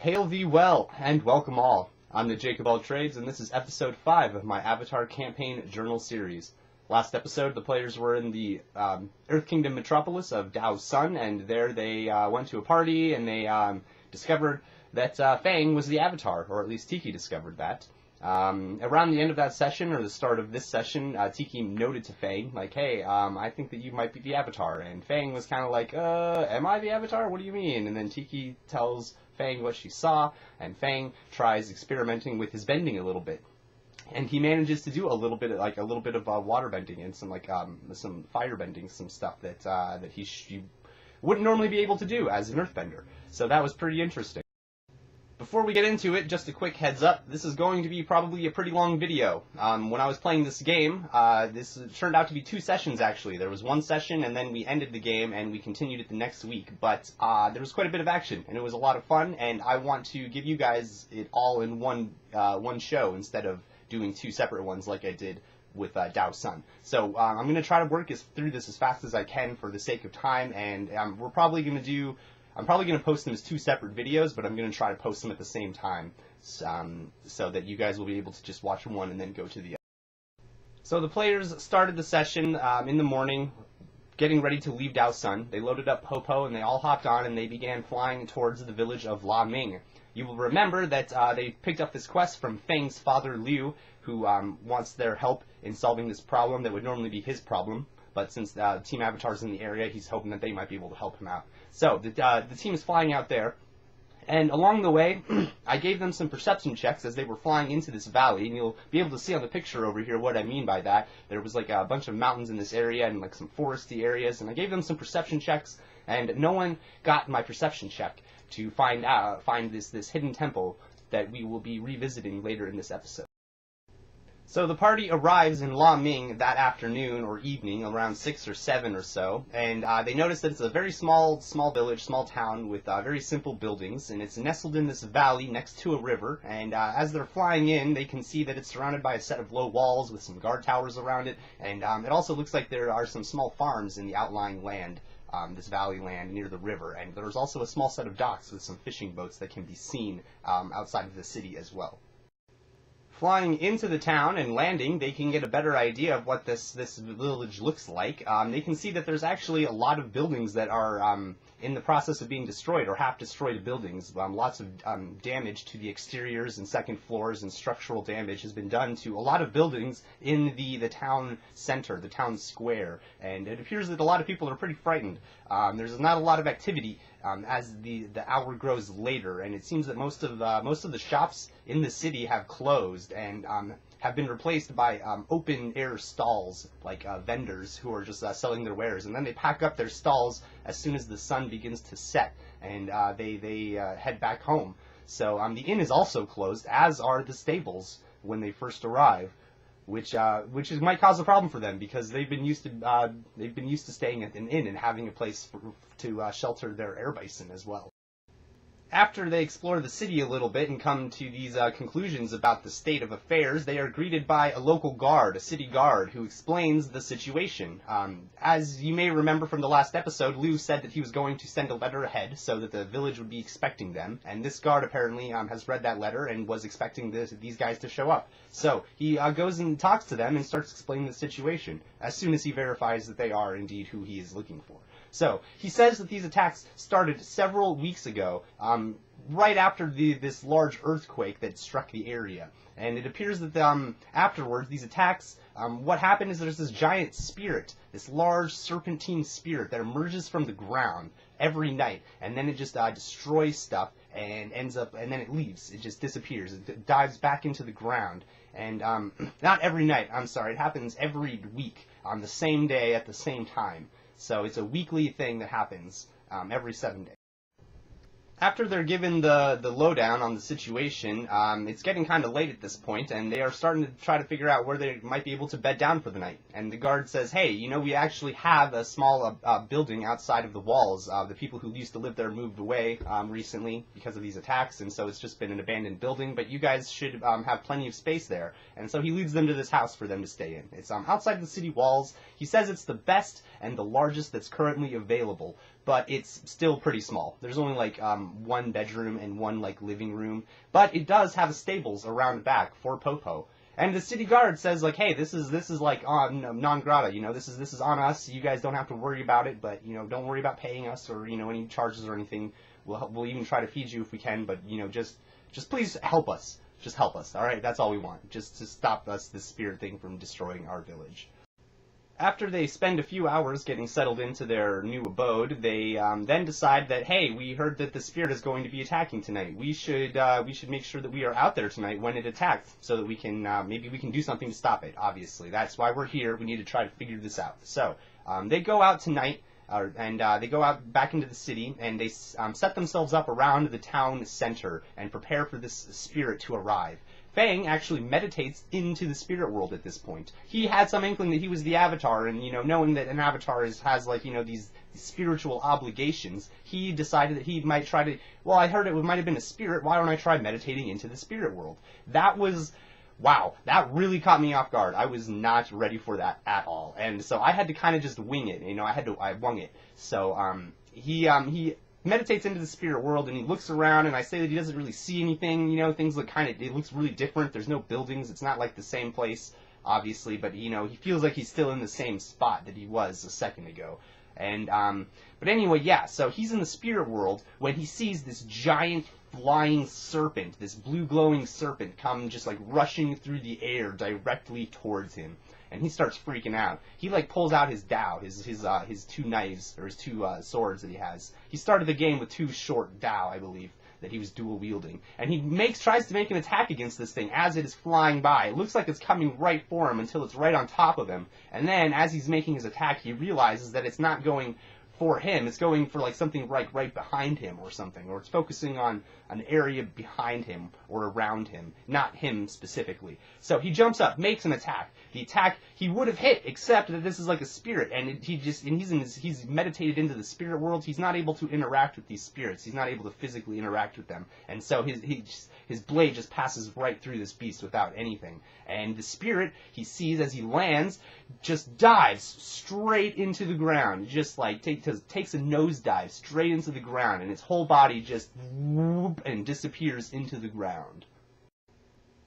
Hail thee well, and welcome all. I'm the Jacob All Trades, and this is episode 5 of my Avatar Campaign Journal series. Last episode, the players were in the Earth Kingdom metropolis of Dao's Sun, and there they went to a party, and they discovered that Fang was the Avatar, or at least Tiki discovered that. Around the end of that session, or the start of this session, Tiki noted to Fang, like, hey, I think that you might be the Avatar. And Fang was kind of like, am I the Avatar? What do you mean? And then Tiki tells Fang what she saw, and Fang tries experimenting with his bending a little bit. And he manages to do a little bit of water bending and some fire bending, some stuff that he wouldn't normally be able to do as an earthbender. So that was pretty interesting. Before we get into it, just a quick heads up, this is going to be probably a pretty long video. When I was playing this game, this turned out to be 2 sessions actually. There was 1 session and then we ended the game and we continued it the next week. But there was quite a bit of action and it was a lot of fun, and I want to give you guys it all in one show instead of doing 2 separate ones like I did with Dao's Sun. So I'm going to try to work through this as fast as I can for the sake of time, and I'm probably going to post them as 2 separate videos, but I'm going to try to post them at the same time so that you guys will be able to just watch one and then go to the other. So the players started the session in the morning, getting ready to leave Dao's Sun. They loaded up Popo and they all hopped on and they began flying towards the village of La Ming. You will remember that they picked up this quest from Fang's father Liu, who wants their help in solving this problem that would normally be his problem. But since Team Avatar's in the area, he's hoping that they might be able to help him out. So the team is flying out there, and along the way, I gave them some perception checks as they were flying into this valley, and you'll be able to see on the picture over here what I mean by that. There was like a bunch of mountains in this area and like some foresty areas, and I gave them some perception checks, and no one got my perception check to find this hidden temple that we will be revisiting later in this episode. So the party arrives in La Ming that afternoon or evening, around 6 or 7 or so, and they notice that it's a very small village, small town with very simple buildings, and it's nestled in this valley next to a river. And as they're flying in, they can see that it's surrounded by a set of low walls with some guard towers around it, and it also looks like there are some small farms in the outlying land, this valley land near the river, and there's also a small set of docks with some fishing boats that can be seen outside of the city as well. Flying into the town and landing, they can get a better idea of what this village looks like. They can see that there's actually a lot of buildings that are in the process of being destroyed, or half-destroyed buildings. Lots of damage to the exteriors and second floors, and structural damage has been done to a lot of buildings in the town center, the town square. And it appears that a lot of people are pretty frightened. There's not a lot of activity as the hour grows later, and it seems that most of the shops in the city have closed and have been replaced by open-air stalls, like vendors who are just selling their wares, and then they pack up their stalls as soon as the sun begins to set, and they head back home. So the inn is also closed, as are the stables when they first arrive, which might cause a problem for them because they've been used to staying at an inn and having a place to shelter their air bison as well. After they explore the city a little bit and come to these conclusions about the state of affairs, they are greeted by a local guard, a city guard, who explains the situation. As you may remember from the last episode, Liu said that he was going to send a letter ahead so that the village would be expecting them, and this guard apparently has read that letter and was expecting these guys to show up. So he goes and talks to them and starts explaining the situation, as soon as he verifies that they are indeed who he is looking for. So, he says that these attacks started several weeks ago, right after this large earthquake that struck the area. And it appears that afterwards, these attacks, what happened is there's this giant spirit, this large serpentine spirit that emerges from the ground every night, and then it just destroys stuff and then it leaves. It just disappears. It dives back into the ground. And not every night, I'm sorry, it happens every week on the same day at the same time. So it's a weekly thing that happens every 7 days. After they're given the lowdown on the situation, it's getting kind of late at this point, and they are starting to try to figure out where they might be able to bed down for the night. And the guard says, hey, you know, we actually have a small building outside of the walls. The people who used to live there moved away recently because of these attacks, and so it's just been an abandoned building, but you guys should have plenty of space there. And so he leads them to this house for them to stay in. It's outside the city walls. He says it's the best and the largest that's currently available, but it's still pretty small. There's only like one bedroom and one like living room, but it does have stables around back for Popo. And the city guard says like, hey, this is like on non grata, you know, this is on us. You guys don't have to worry about it, but you know, don't worry about paying us or, you know, any charges or anything. We'll even try to feed you if we can, but you know, just please help us. Just help us, all right? That's all we want. Just to stop us, this spirit thing, from destroying our village. After they spend a few hours getting settled into their new abode, they then decide that, hey, we heard that the spirit is going to be attacking tonight. We should make sure that we are out there tonight when it attacks, so that we can maybe we can do something to stop it. Obviously, that's why we're here. We need to try to figure this out. So they go out tonight, and they go out back into the city, and they set themselves up around the town center and prepare for this spirit to arrive. Fang actually meditates into the spirit world at this point. He had some inkling that he was the Avatar, and, you know, knowing that an Avatar has like, you know, these spiritual obligations, he decided that he might try to, well, I heard it might have been a spirit, why don't I try meditating into the spirit world? That was, wow, that really caught me off guard. I was not ready for that at all, and so I had to kind of just wing it, you know, I wung it. So, he meditates into the spirit world, and he looks around, and I say that he doesn't really see anything, you know, things look it looks really different. There's no buildings, it's not like the same place, obviously, but, you know, he feels like he's still in the same spot that he was a second ago. And, but anyway, yeah, so he's in the spirit world when he sees this giant flying serpent, this blue glowing serpent, come just like rushing through the air directly towards him. And he starts freaking out. He like pulls out his dao, his two knives, or his two swords that he has. He started the game with two short dao, I believe, that he was dual wielding. And he tries to make an attack against this thing as it is flying by. It looks like it's coming right for him until it's right on top of him. And then as he's making his attack, he realizes that it's not going for him. It's going for like something right behind him or something, or it's focusing on an area behind him or around him, not him specifically. So he jumps up, makes an attack. The attack he would have hit, except that this is like a spirit, and he's meditated into the spirit world. He's not able to interact with these spirits. He's not able to physically interact with them, and so his blade just passes right through this beast without anything. And the spirit he sees as he lands just dives straight into the ground, just like takes a nosedive straight into the ground, and its whole body just whoop and disappears into the ground.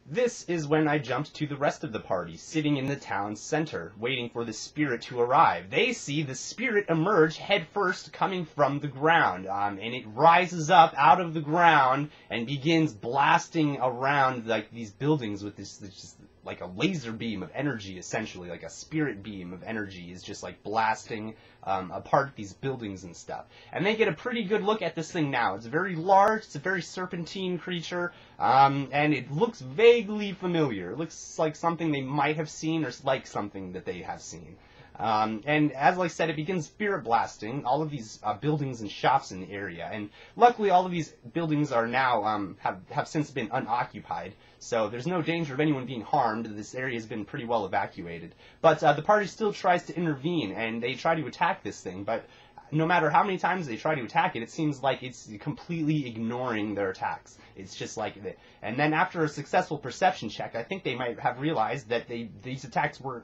This is when I jumped to the rest of the party, sitting in the town center, waiting for the spirit to arrive. They see the spirit emerge head first, coming from the ground, and it rises up out of the ground and begins blasting around like these buildings with this just like a laser beam of energy, essentially, like a spirit beam of energy is just like blasting apart these buildings and stuff. And they get a pretty good look at this thing now. It's very large, it's a very serpentine creature, and it looks vaguely familiar. It looks like something they might have seen, or like something that they have seen. And as I said, it begins spirit blasting all of these buildings and shops in the area. And luckily, all of these buildings are now have since been unoccupied, so there's no danger of anyone being harmed. This area has been pretty well evacuated. But the party still tries to intervene, and they try to attack this thing. But no matter how many times they try to attack it, it seems like it's completely ignoring their attacks. It's just like that. And then after a successful perception check, I think they might have realized that these attacks were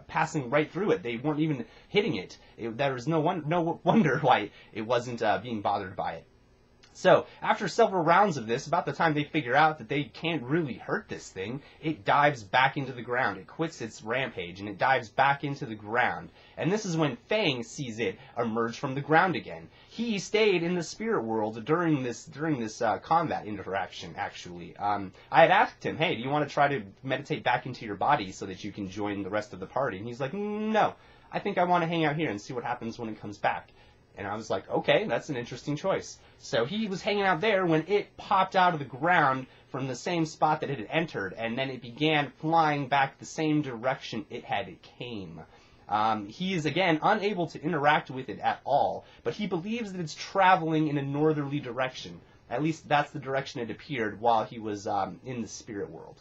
passing right through it. They weren't even hitting it. There was no wonder why it wasn't being bothered by it. So, after several rounds of this, about the time they figure out that they can't really hurt this thing, it dives back into the ground. It quits its rampage, and it dives back into the ground. And this is when Fang sees it emerge from the ground again. He stayed in the spirit world during this combat interaction, actually. I had asked him, hey, do you want to try to meditate back into your body so that you can join the rest of the party? And he's like, no, I think I want to hang out here and see what happens when it comes back. And I was like, okay, that's an interesting choice. So he was hanging out there when it popped out of the ground from the same spot that it had entered, and then it began flying back the same direction it had came. He is, again, unable to interact with it at all, but he believes that it's traveling in a northerly direction. At least that's the direction it appeared while he was in the spirit world.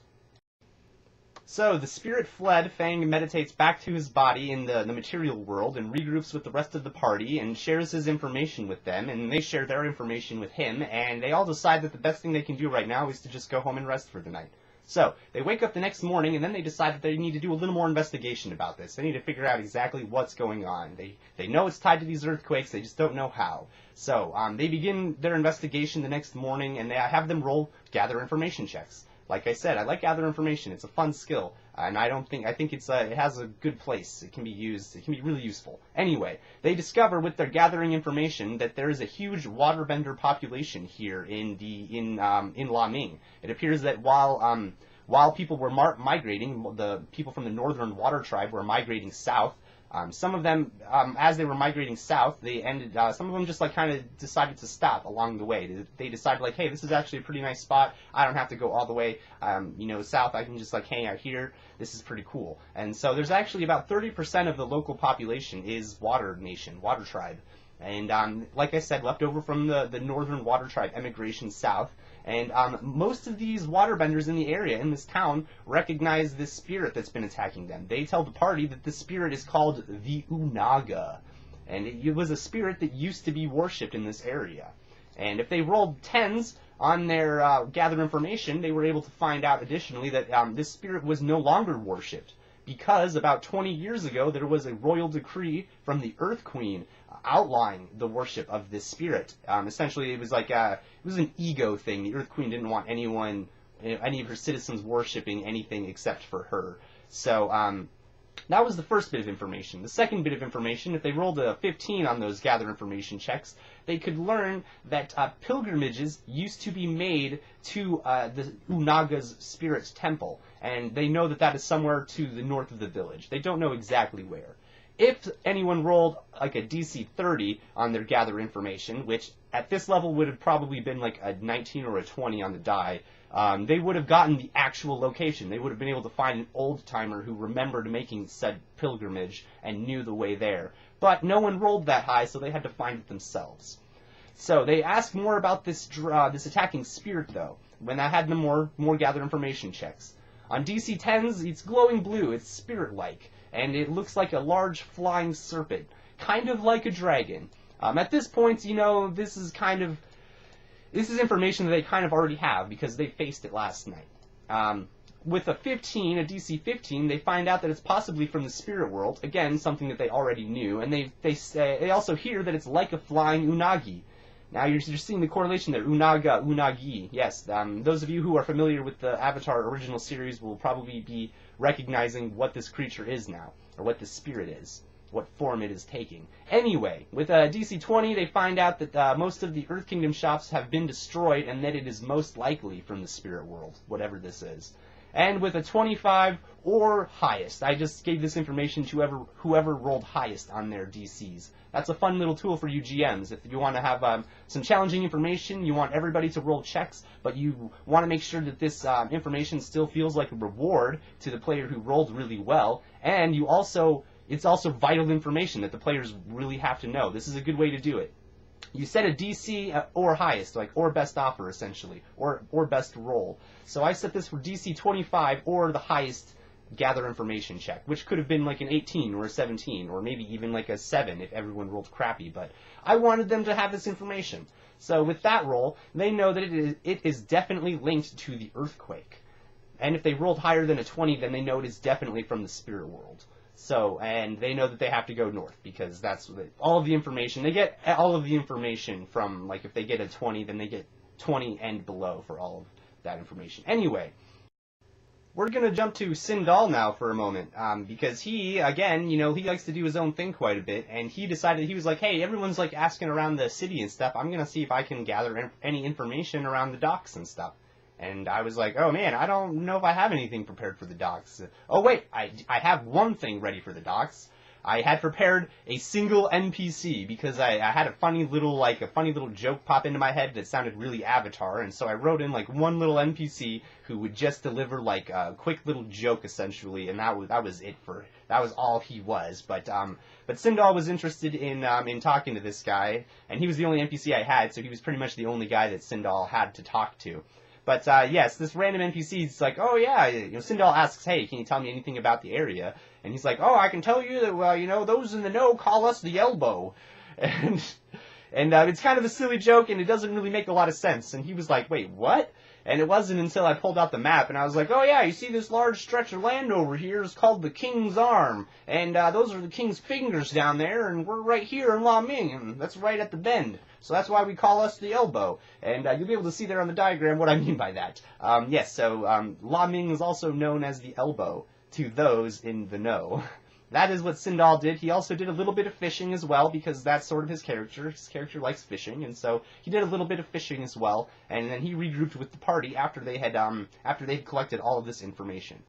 So the spirit fled. Fang meditates back to his body in the material world and regroups with the rest of the party and shares his information with them, and they share their information with him, and they all decide that the best thing they can do right now is to just go home and rest for the night. So they wake up the next morning, and then they decide that they need to do a little more investigation about this. They need to figure out exactly what's going on. They know it's tied to these earthquakes, they just don't know how. So they begin their investigation the next morning, and I have them roll gather information checks. Like I said, I like gather information. It's a fun skill, and I think it has a good place. It can be used. It can be really useful. Anyway, they discover with their gathering information that there is a huge waterbender population here in Laming. It appears that while people were migrating, the people from the northern water tribe were migrating south. Some of them, as they were migrating south, some of them just kind of decided to stop along the way. They decided hey, this is actually a pretty nice spot. I don't have to go all the way, south. I can just hang out here. This is pretty cool. And so there's actually about 30% of the local population is water tribe. And like I said, left over from the northern water tribe emigration south. And most of these waterbenders in the area, in this town, recognize this spirit that's been attacking them. They tell the party that the spirit is called the Unaga. And it was a spirit that used to be worshipped in this area. And if they rolled 10s on their gather information, they were able to find out additionally that this spirit was no longer worshipped. Because about 20 years ago, there was a royal decree from the Earth Queen outlawing the worship of this spirit. Essentially, it was an ego thing. The Earth Queen didn't want any of her citizens worshiping anything except for her. So that was the first bit of information. The second bit of information, if they rolled a 15 on those gather information checks, they could learn that pilgrimages used to be made to the Unaga's spirit temple, and they know that that is somewhere to the north of the village. They don't know exactly where. If anyone rolled a DC 30 on their gather information, which at this level would have probably been a 19 or a 20 on the die, they would have gotten the actual location. They would have been able to find an old-timer who remembered making said pilgrimage and knew the way there. But no one rolled that high, so they had to find it themselves. So they asked more about this attacking spirit, though, when I had them more gather information checks. On DC 10s, it's glowing blue. It's spirit-like. And it looks like a large flying serpent, kind of like a dragon. At this point, this is information that they kind of already have because they faced it last night. With a DC 15, they find out that it's possibly from the spirit world. Again, something that they already knew, and they also hear that it's like a flying unagi. Now you're seeing the correlation there, Unaga, Unagi. Yes, those of you who are familiar with the Avatar original series will probably be recognizing what this creature is now, or what this spirit is, what form it is taking. Anyway, with DC 20, they find out that most of the Earth Kingdom shops have been destroyed, and that it is most likely from the spirit world, whatever this is. And with a 25 or highest, I just gave this information to whoever rolled highest on their DCs. That's a fun little tool for you GMs. If you want to have some challenging information, you want everybody to roll checks, but you want to make sure that this information still feels like a reward to the player who rolled really well, and it's also vital information that the players really have to know. This is a good way to do it. You set a DC or highest, or best offer essentially, or best roll. So I set this for DC 25 or the highest gather information check, which could have been an 18 or a 17, or maybe even a 7 if everyone rolled crappy, but I wanted them to have this information. So with that roll, they know that it is definitely linked to the earthquake. And if they rolled higher than a 20, then they know it is definitely from the spirit world. So, and they know that they have to go north, because that's all of the information. They get all of the information from, if they get a 20, then they get 20 and below for all of that information. Anyway, we're going to jump to Sindal now for a moment, because he, again, he likes to do his own thing quite a bit, and he decided, he was like, hey, everyone's asking around the city and stuff, I'm going to see if I can gather any information around the docks and stuff. And I was like, oh man, I don't know if I have anything prepared for the docks. Oh wait, I have one thing ready for the docks. I had prepared a single NPC because I had a funny little joke pop into my head that sounded really Avatar, and so I wrote in one little NPC who would just deliver a quick little joke essentially, and that was all he was. But Sindal was interested in talking to this guy, and he was the only NPC I had, so he was pretty much the only guy that Sindal had to talk to. But yes, this random NPC is like, oh yeah, Sindal asks, hey, can you tell me anything about the area? And he's like, oh, I can tell you that, those in the know call us the Elbow. And And it's kind of a silly joke, and it doesn't really make a lot of sense. And he was like, wait, what? And it wasn't until I pulled out the map, and I was like, oh yeah, you see this large stretch of land over here is called the King's Arm. And those are the King's fingers down there, and we're right here in La Ming, and that's right at the bend. So that's why we call us the elbow. And you'll be able to see there on the diagram what I mean by that. Yes, so La Ming is also known as the elbow to those in the know. That is what Sindal did. He also did a little bit of fishing as well, because that's sort of his character. His character likes fishing, and so he did a little bit of fishing as well. And then he regrouped with the party after they had collected all of this information.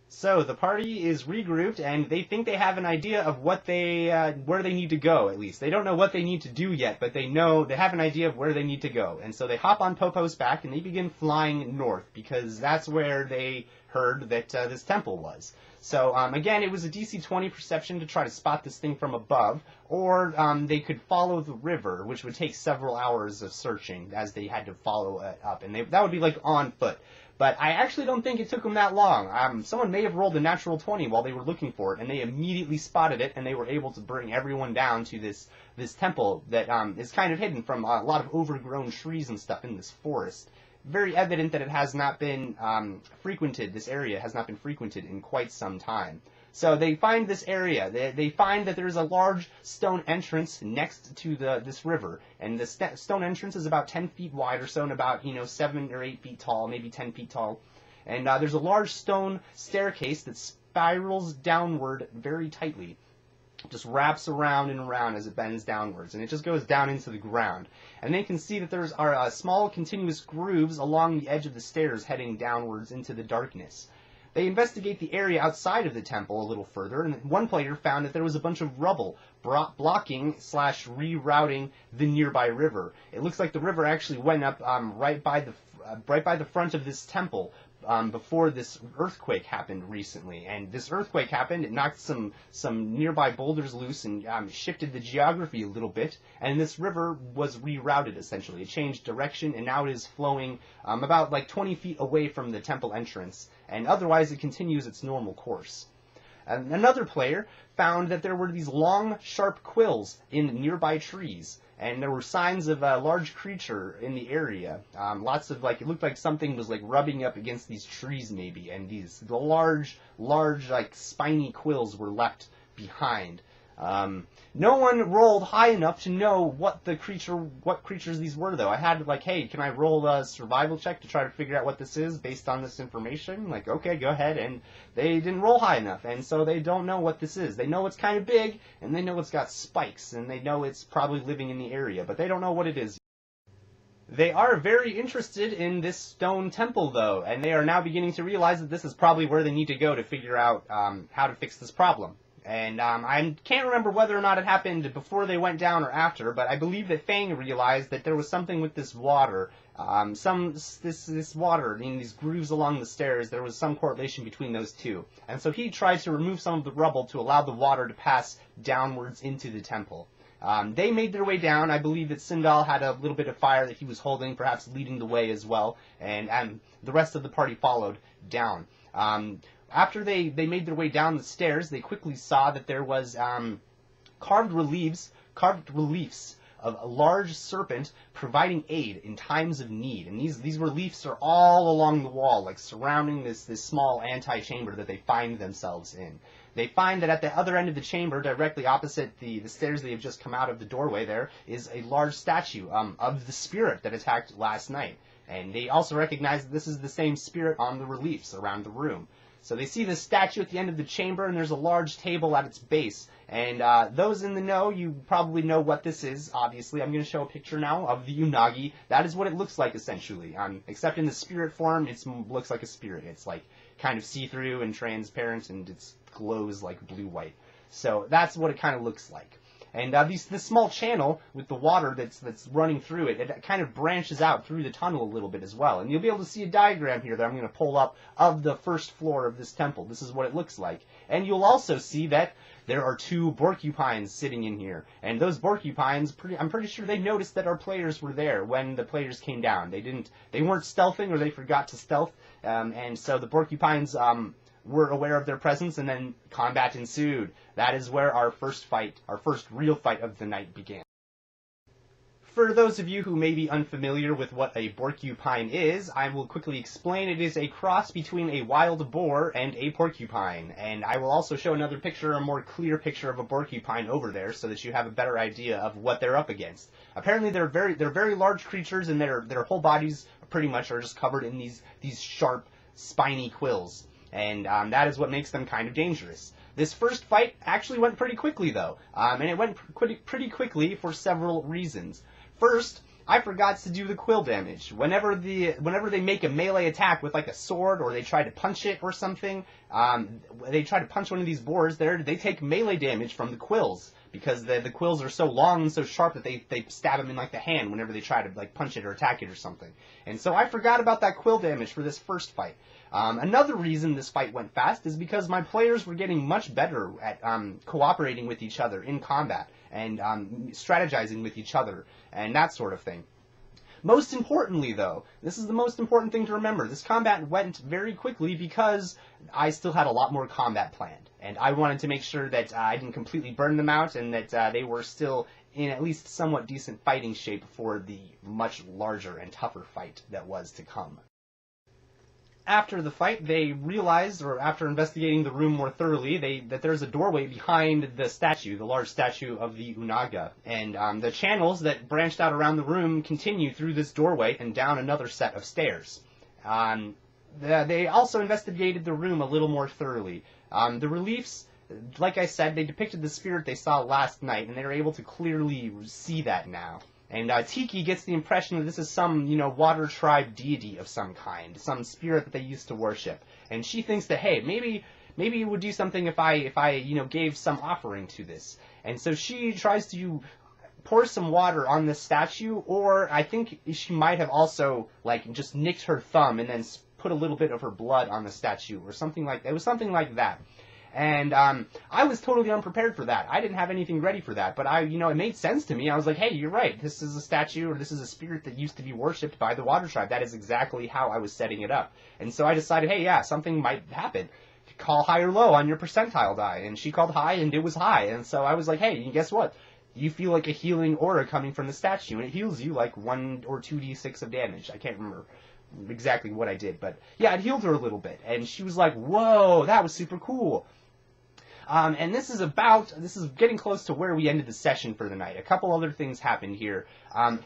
So the party is regrouped, and they think they have an idea of what where they need to go. At least they don't know what they need to do yet, but they have an idea of where they need to go. And so they hop on Popo's back and they begin flying north, because that's where they heard that this temple was. So again, it was a DC 20 perception to try to spot this thing from above, or they could follow the river, which would take several hours of searching as they had to follow it up, and that would be like on foot. But I actually don't think it took them that long. Someone may have rolled a natural 20 while they were looking for it, and they immediately spotted it, and they were able to bring everyone down to this temple that is kind of hidden from a lot of overgrown trees and stuff in this forest. Very evident that it has not been frequented, this area has not been frequented in quite some time. So they find this area. They find that there's a large stone entrance next to this river, and the stone entrance is about 10 feet wide or so, and about 7 or 8 feet tall, maybe 10 feet tall. And there's a large stone staircase that spirals downward very tightly. Just wraps around and around as it bends downwards, and it just goes down into the ground. And they can see that there are small continuous grooves along the edge of the stairs heading downwards into the darkness. They investigate the area outside of the temple a little further, and one player found that there was a bunch of rubble blocking / rerouting the nearby river. It looks like the river actually went up right by the front of this temple before this earthquake happened recently. And this earthquake happened, it knocked some nearby boulders loose and shifted the geography a little bit, and this river was rerouted essentially. It changed direction, and now it is flowing about like 20 feet away from the temple entrance, and otherwise it continues its normal course. And another player found that there were these long, sharp quills in nearby trees, and there were signs of a large creature in the area. Lots of, it looked like something was rubbing up against these trees maybe, and the large, spiny quills were left behind. No one rolled high enough to know what creatures these were, though. I had hey, can I roll a survival check to try to figure out what this is based on this information? Okay, go ahead. And they didn't roll high enough, and so they don't know what this is. They know it's kind of big, and they know it's got spikes, and they know it's probably living in the area, but they don't know what it is. They are very interested in this stone temple, though, and they are now beginning to realize that this is probably where they need to go to figure out how to fix this problem. And I can't remember whether or not it happened before they went down or after, but I believe that Fang realized that there was something with this water. This water, these grooves along the stairs, there was some correlation between those two. And so he tried to remove some of the rubble to allow the water to pass downwards into the temple. They made their way down. I believe that Sindal had a little bit of fire that he was holding, perhaps leading the way as well, and the rest of the party followed down. After they made their way down the stairs, they quickly saw that there was carved reliefs of a large serpent providing aid in times of need. And these reliefs are all along the wall, surrounding this small antechamber that they find themselves in. They find that at the other end of the chamber, directly opposite the stairs they have just come out of the doorway there, is a large statue of the spirit that attacked last night. And they also recognize that this is the same spirit on the reliefs around the room. So they see this statue at the end of the chamber, and there's a large table at its base. And those in the know, you probably know what this is, obviously. I'm going to show a picture now of the Unagi. That is what it looks like, essentially. Except in the spirit form, it looks like a spirit. It's kind of see-through and transparent, and it glows like blue-white. So that's what it kind of looks like. And this small channel with the water that's running through it, it kind of branches out through the tunnel a little bit as well. And you'll be able to see a diagram here that I'm going to pull up of the first floor of this temple. This is what it looks like. And you'll also see that there are 2 Boar-q-pines sitting in here. And those Boar-q-pines, I'm pretty sure they noticed that our players were there when the players came down. They weren't stealthing, or they forgot to stealth. And so the Boar-q-pines were aware of their presence, and then combat ensued. That is where our first real fight of the night began. For those of you who may be unfamiliar with what a Boar-q-pine is, I will quickly explain. It is a cross between a wild boar and a porcupine. And I will also show another picture, a more clear picture of a Boar-q-pine over there, so that you have a better idea of what they're up against. Apparently they're very large creatures, and their whole bodies pretty much are just covered in these sharp, spiny quills. And that is what makes them kind of dangerous. This first fight actually went pretty quickly, though, and it went pretty quickly for several reasons. First, I forgot to do the quill damage. Whenever they make a melee attack with like a sword, or they try to punch it or something, they try to punch one of these boars, they take melee damage from the quills, because the quills are so long and so sharp that they stab them in like the hand whenever they try to like punch it or attack it or something. And so I forgot about that quill damage for this first fight. Another reason this fight went fast is because my players were getting much better at cooperating with each other in combat, and strategizing with each other, and that sort of thing. Most importantly, though, this is the most important thing to remember, this combat went very quickly because I still had a lot more combat planned, and I wanted to make sure that I didn't completely burn them out, and that they were still in at least somewhat decent fighting shape for the much larger and tougher fight that was to come. After the fight, they realized, or after investigating the room more thoroughly, that there's a doorway behind the statue, the large statue of the Unaga. And the channels that branched out around the room continue through this doorway and down another set of stairs. They also investigated the room a little more thoroughly. The reliefs, like I said, they depicted the spirit they saw last night, and they were able to clearly see that now. And Tiki gets the impression that this is some, water tribe deity of some kind, some spirit that they used to worship. And she thinks that, hey, maybe it would do something if I gave some offering to this. And so she tries to pour some water on this statue, or I think she might have also, just nicked her thumb and then put a little bit of her blood on the statue, or something like that. It was something like that. And I was totally unprepared for that. I didn't have anything ready for that, but it made sense to me. I was like, hey, you're right. This is a statue, or this is a spirit that used to be worshipped by the water tribe. That is exactly how I was setting it up. And so I decided, hey, yeah, something might happen. Call high or low on your percentile die. And she called high, and it was high. And so I was like, hey, guess what? You feel like a healing aura coming from the statue, and it heals you like 1 or 2d6 of damage. I can't remember exactly what I did, but yeah, it healed her a little bit. And she was like, whoa, that was super cool. And this is getting close to where we ended the session for the night. A couple other things happened here.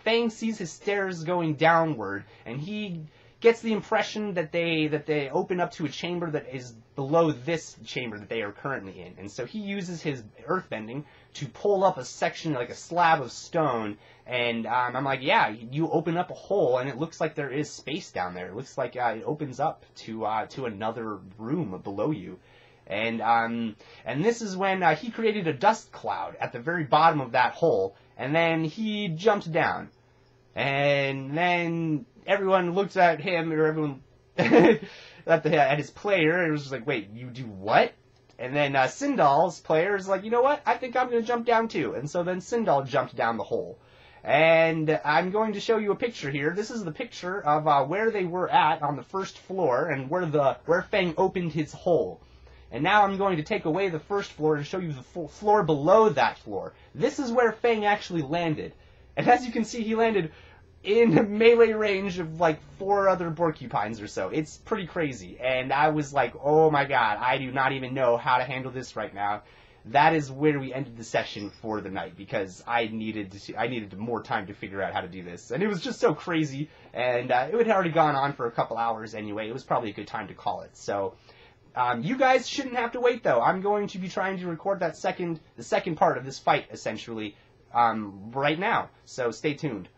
Fang sees his stairs going downward, and he gets the impression that they open up to a chamber that is below this chamber that they are currently in. And so he uses his earthbending to pull up a section, like a slab of stone, and I'm like, yeah, you open up a hole, and it looks like there is space down there. It looks like it opens up to another room below you. And this is when he created a dust cloud at the very bottom of that hole, and then he jumped down. And then everyone looked at him, or everyone at his player, and it was just like, wait, you do what? And then Sindal's player is like, you know what? I think I'm going to jump down too. And so then Sindal jumped down the hole. And I'm going to show you a picture here. This is the picture of where they were at on the first floor, and where Fang opened his hole. And now I'm going to take away the first floor and show you the full floor below that floor. This is where Fang actually landed. And as you can see, he landed in melee range of like 4 other Boar-q-pines or so. It's pretty crazy. And I was like, oh my god, I do not even know how to handle this right now. That is where we ended the session for the night, because I needed more time to figure out how to do this. And it was just so crazy, and it had already gone on for a couple hours anyway. It was probably a good time to call it. So you guys shouldn't have to wait, though. I'm going to be trying to record the second part of this fight, essentially, right now. So stay tuned.